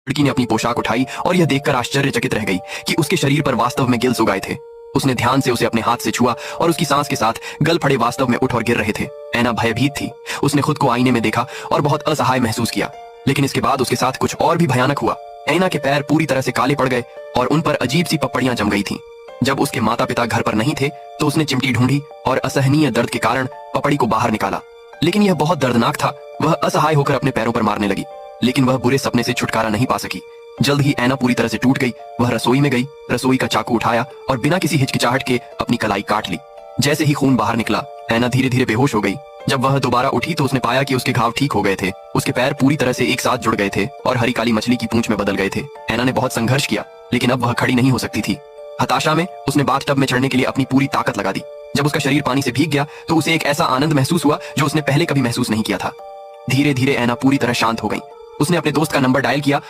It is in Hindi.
लड़की ने अपनी पोशाक उठाई और यह देखकर आश्चर्यचकित रह गई कि उसके शरीर पर वास्तव में गिल्स उगाए थे। उसने ध्यान से उसे अपने हाथ से छुआ और उसकी सांस के साथ गलफड़े वास्तव में उठ और गिर रहे थे। ऐना भयभीत थी। उसने खुद को आईने में देखा और बहुत असहाय महसूस किया। लेकिन इसके बाद उसके साथ कुछ और भी भयानक हुआ। ऐना के पैर पूरी तरह से काले पड़ गए और उन पर अजीब सी पपड़ियां जम गई थीं। जब उसके माता पिता घर पर नहीं थे तो उसने चिमटी ढूंढी और असहनीय दर्द के कारण पपड़ी को बाहर निकाला। लेकिन यह बहुत दर्दनाक था। वह असहाय होकर अपने पैरों पर मारने लगी, लेकिन वह बुरे सपने से छुटकारा नहीं पा सकी। जल्द ही ऐना पूरी तरह से टूट गई। वह रसोई में गई, रसोई का चाकू उठाया और बिना किसी हिचकिचाहट के अपनी कलाई काट ली। जैसे ही खून बाहर निकला, ऐना धीरे धीरे बेहोश हो गई। जब वह दोबारा उठी तो उसने पाया कि उसके घाव ठीक हो गए थे। उसके पैर पूरी तरह से एक साथ जुड़ गए थे और हरी काली मछली की पूंछ में बदल गए थे। ऐना ने बहुत संघर्ष किया, लेकिन अब वह खड़ी नहीं हो सकती थी। हताशा में उसने बाथटब में चढ़ने के लिए अपनी पूरी ताकत लगा दी। जब उसका शरीर पानी से भीग गया तो उसे एक ऐसा आनंद महसूस हुआ जो उसने पहले कभी महसूस नहीं किया था। धीरे धीरे ऐना पूरी तरह शांत हो गई। उसने अपने दोस्त का नंबर डायल किया